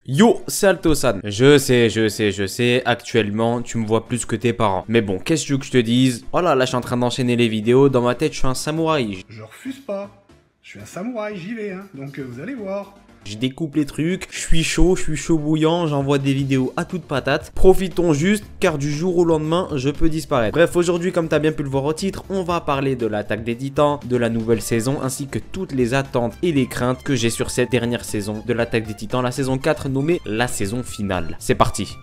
Yo, c'est Altosan. Je sais, actuellement, tu me vois plus que tes parents. Mais bon, qu'est-ce que tu veux que je te dise? Oh là, je suis en train d'enchaîner les vidéos. Dans ma tête, je suis un samouraï. Je refuse pas. Je suis un samouraï, j'y vais, hein. Donc vous allez voir. Je découpe les trucs, je suis chaud bouillant, j'envoie des vidéos à toute patate. Profitons juste, car du jour au lendemain, je peux disparaître. Bref, aujourd'hui, comme tu as bien pu le voir au titre, on va parler de l'attaque des titans, de la nouvelle saison, ainsi que toutes les attentes et les craintes que j'ai sur cette dernière saison de l'attaque des titans, la saison 4 nommée la saison finale. C'est parti.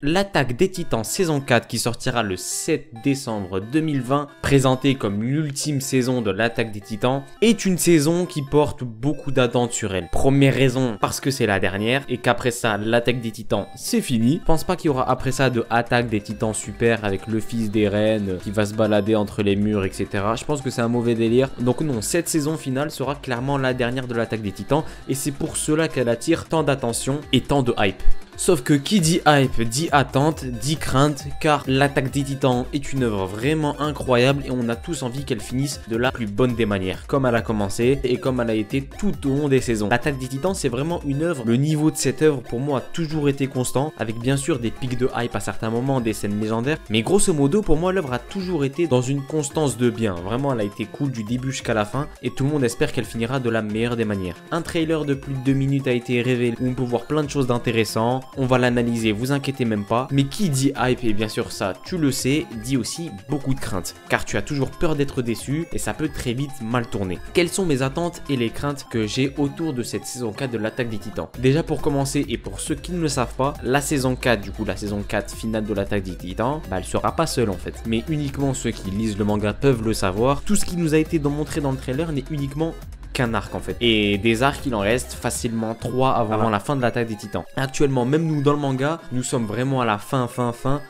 L'attaque des titans saison 4 qui sortira le 7 décembre 2020, présentée comme l'ultime saison de l'attaque des titans, est une saison qui porte beaucoup d'attentes sur elle. Première raison, parce que c'est la dernière et qu'après ça, l'attaque des titans, c'est fini. Je pense pas qu'il y aura après ça de attaque des titans super avec le fils des reines qui va se balader entre les murs, etc. Je pense que c'est un mauvais délire. Donc non, cette saison finale sera clairement la dernière de l'attaque des titans et c'est pour cela qu'elle attire tant d'attention et tant de hype. Sauf que qui dit hype dit attente, dit crainte, car l'attaque des titans est une œuvre vraiment incroyable et on a tous envie qu'elle finisse de la plus bonne des manières, comme elle a commencé et comme elle a été tout au long des saisons. L'attaque des titans c'est vraiment une œuvre, le niveau de cette œuvre pour moi a toujours été constant, avec bien sûr des pics de hype à certains moments, des scènes légendaires, mais grosso modo pour moi l'œuvre a toujours été dans une constance de bien, vraiment elle a été cool du début jusqu'à la fin et tout le monde espère qu'elle finira de la meilleure des manières. Un trailer de plus de 2 minutes a été révélé où on peut voir plein de choses d'intéressant. On va l'analyser, vous inquiétez même pas. Mais qui dit hype, et bien sûr ça, tu le sais, dit aussi beaucoup de crainte. Car tu as toujours peur d'être déçu et ça peut très vite mal tourner. Quelles sont mes attentes et les craintes que j'ai autour de cette saison 4 de l'attaque des titans? Déjà pour commencer, et pour ceux qui ne le savent pas, la saison 4, du coup la saison 4 finale de l'attaque des titans, elle sera pas seule en fait. Mais uniquement ceux qui lisent le manga peuvent le savoir. Tout ce qui nous a été montré dans le trailer n'est uniquement qu'un arc en fait. Et des arcs, il en reste facilement 3 avant la fin de l'attaque des titans. Actuellement, même nous dans le manga, nous sommes vraiment à la fin,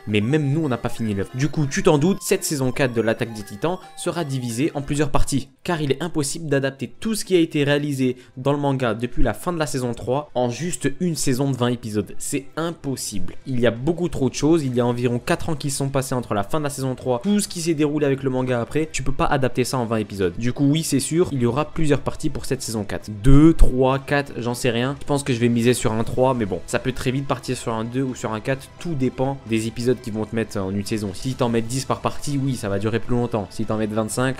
mais même nous on n'a pas fini l'œuvre. Du coup, tu t'en doutes, cette saison 4 de l'attaque des titans sera divisée en plusieurs parties. Car il est impossible d'adapter tout ce qui a été réalisé dans le manga depuis la fin de la saison 3 en juste une saison de 20 épisodes. C'est impossible. Il y a beaucoup trop de choses, il y a environ 4 ans qui se sont passés entre la fin de la saison 3, tout ce qui s'est déroulé avec le manga après, tu peux pas adapter ça en 20 épisodes. Du coup, oui, c'est sûr, il y aura plusieurs parties pour cette saison 4. 2, 3, 4, j'en sais rien. Je pense que je vais miser sur un 3, mais bon, ça peut très vite partir sur un 2 ou sur un 4. Tout dépend des épisodes qui vont te mettre en une saison. Si t'en mets 10 par partie, oui, ça va durer plus longtemps. Si t'en mets 25...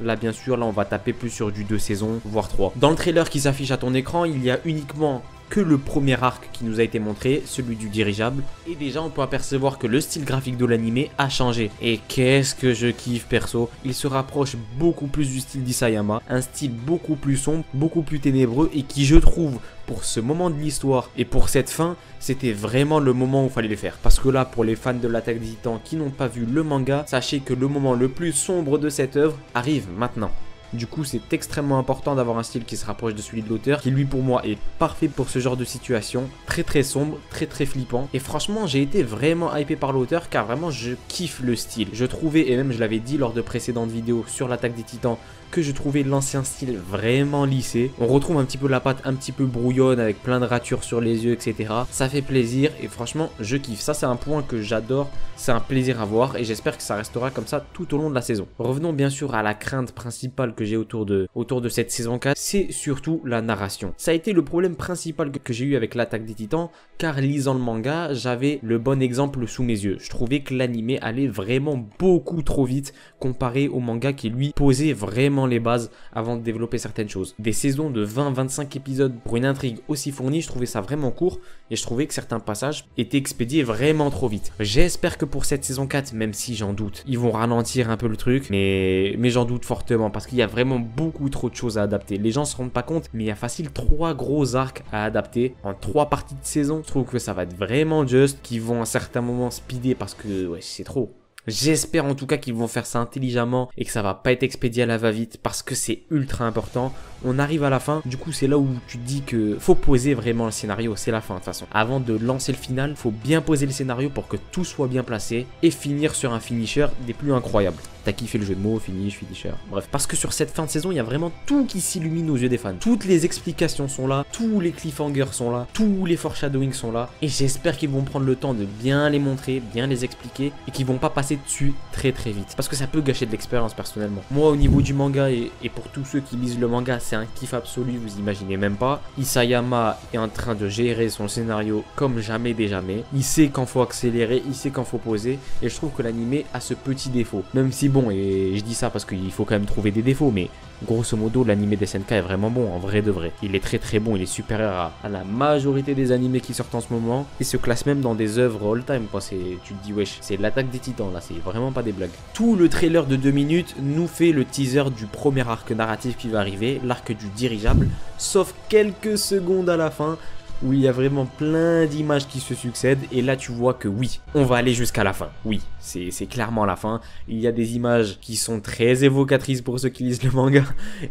là bien sûr, là on va taper plus sur du 2 saisons, voire 3. Dans le trailer qui s'affiche à ton écran, il y a uniquement que le premier arc qui nous a été montré, celui du dirigeable. Et déjà on peut apercevoir que le style graphique de l'animé a changé. Et qu'est-ce que je kiffe perso. Il se rapproche beaucoup plus du style d'Isayama. Un style beaucoup plus sombre, beaucoup plus ténébreux et qui je trouve pour ce moment de l'histoire et pour cette fin, c'était vraiment le moment où il fallait les faire. Parce que là, pour les fans de l'attaque des titans qui n'ont pas vu le manga, sachez que le moment le plus sombre de cette œuvre arrive maintenant. Du coup, c'est extrêmement important d'avoir un style qui se rapproche de celui de l'auteur, qui lui pour moi est parfait pour ce genre de situation, très sombre, très flippant. Et franchement, j'ai été vraiment hypé par l'auteur car vraiment je kiffe le style. Je trouvais, et même je l'avais dit lors de précédentes vidéos sur l'attaque des titans, que je trouvais l'ancien style vraiment lissé. On retrouve un petit peu la patte un petit peu brouillonne avec plein de ratures sur les yeux, etc. Ça fait plaisir et franchement, je kiffe. Ça, c'est un point que j'adore. C'est un plaisir à voir et j'espère que ça restera comme ça tout au long de la saison. Revenons bien sûr à la crainte principale que j'ai autour de cette saison 4. C'est surtout la narration. Ça a été le problème principal que j'ai eu avec l'attaque des titans car lisant le manga, j'avais le bon exemple sous mes yeux. Je trouvais que l'animé allait vraiment beaucoup trop vite comparé au manga qui lui posait vraiment les bases avant de développer certaines choses. Des saisons de 20-25 épisodes pour une intrigue aussi fournie, je trouvais ça vraiment court et je trouvais que certains passages étaient expédiés vraiment trop vite. J'espère que pour cette saison 4, même si j'en doute, ils vont ralentir un peu le truc, mais j'en doute fortement parce qu'il y a vraiment beaucoup trop de choses à adapter. Les gens se rendent pas compte, mais il y a facile 3 gros arcs à adapter en 3 parties de saison. Je trouve que ça va être vraiment juste, qu'ils vont à certains moments speeder parce que ouais, c'est trop. J'espère en tout cas qu'ils vont faire ça intelligemment et que ça va pas être expédié à la va-vite parce que c'est ultra important. On arrive à la fin, du coup c'est là où tu te dis que faut poser vraiment le scénario, c'est la fin de toute façon. Avant de lancer le final, faut bien poser le scénario pour que tout soit bien placé et finir sur un finisher des plus incroyables. T'as kiffé le jeu de mots, finisher, bref. Parce que sur cette fin de saison, il y a vraiment tout qui s'illumine aux yeux des fans. Toutes les explications sont là, tous les cliffhangers sont là, tous les foreshadowing sont là. Et j'espère qu'ils vont prendre le temps de bien les montrer, bien les expliquer et qu'ils vont pas passer dessus très vite. Parce que ça peut gâcher de l'expérience personnellement. Moi au niveau du manga et pour tous ceux qui lisent le manga, c'est un kiff absolu, vous imaginez même pas. Isayama est en train de gérer son scénario comme jamais des jamais. Il sait quand faut accélérer, il sait quand faut poser. Et je trouve que l'animé a ce petit défaut. Même si bon, et je dis ça parce qu'il faut quand même trouver des défauts, mais grosso modo l'animé d'SNK est vraiment bon en vrai de vrai. Il est très bon, il est supérieur à la majorité des animés qui sortent en ce moment. Il se classe même dans des œuvres all time quoi. Tu te dis wesh, c'est l'attaque des titans là, c'est vraiment pas des blagues. Tout le trailer de 2 minutes nous fait le teaser du premier arc narratif qui va arriver, l'arc du dirigeable, sauf quelques secondes à la fin où il y a vraiment plein d'images qui se succèdent et là tu vois que oui, on va aller jusqu'à la fin. Oui, c'est clairement la fin. Il y a des images qui sont très évocatrices pour ceux qui lisent le manga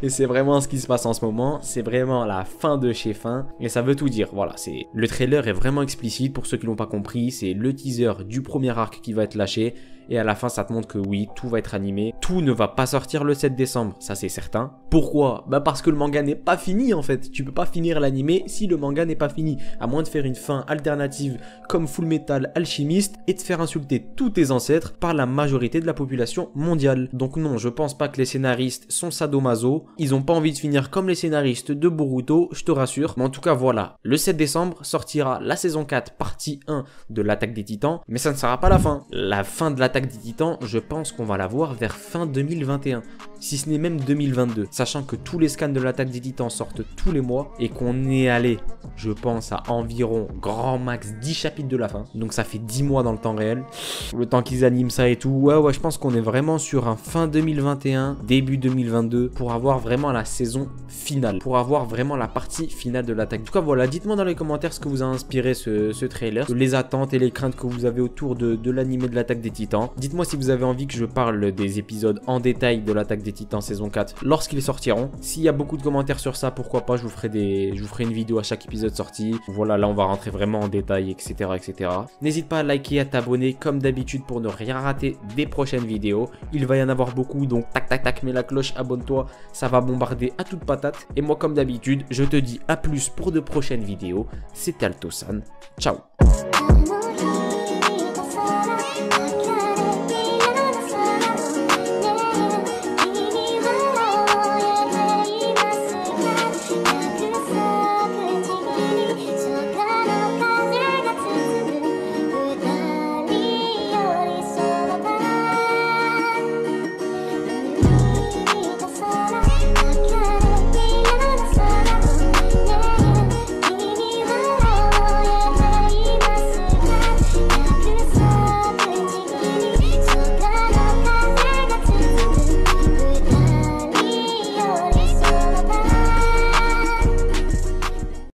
et c'est vraiment ce qui se passe en ce moment. C'est vraiment la fin de chez fin et ça veut tout dire. Voilà, le trailer est vraiment explicite pour ceux qui l'ont pas compris. C'est le teaser du premier arc qui va être lâché. Et à la fin, ça te montre que oui, tout va être animé. Tout ne va pas sortir le 7 décembre, ça c'est certain. Pourquoi? Bah parce que le manga n'est pas fini en fait. Tu peux pas finir l'animé si le manga n'est pas fini. À moins de faire une fin alternative comme Full Metal Alchemist et de faire insulter tous tes ancêtres par la majorité de la population mondiale. Donc non, je pense pas que les scénaristes sont sadomaso. Ils ont pas envie de finir comme les scénaristes de Boruto, je te rassure. Mais en tout cas voilà, le 7 décembre sortira la saison 4 partie 1 de l'attaque des titans. Mais ça ne sera pas la fin. La fin de l'attaque des titans, je pense qu'on va la voir vers fin 2021, si ce n'est même 2022, sachant que tous les scans de l'attaque des titans sortent tous les mois et qu'on est allé, je pense, à environ grand max 10 chapitres de la fin, donc ça fait 10 mois dans le temps réel, le temps qu'ils animent ça et tout. Ouais, je pense qu'on est vraiment sur un fin 2021, début 2022, pour avoir vraiment la saison finale, pour avoir vraiment la partie finale de l'attaque. En tout cas voilà, dites-moi dans les commentaires ce que vous a inspiré ce trailer, les attentes et les craintes que vous avez autour de l'animé de l'attaque des titans. Dites-moi si vous avez envie que je parle des épisodes en détail de l'attaque des titans saison 4 lorsqu'ils sortiront. S'il y a beaucoup de commentaires sur ça, pourquoi pas, je vous ferai une vidéo à chaque épisode sorti. Voilà, là on va rentrer vraiment en détail, etc. N'hésite pas à liker, à t'abonner comme d'habitude pour ne rien rater des prochaines vidéos. Il va y en avoir beaucoup, donc tac, mets la cloche, abonne-toi, ça va bombarder à toute patate. Et moi comme d'habitude, je te dis à plus pour de prochaines vidéos. C'était Altosan, ciao.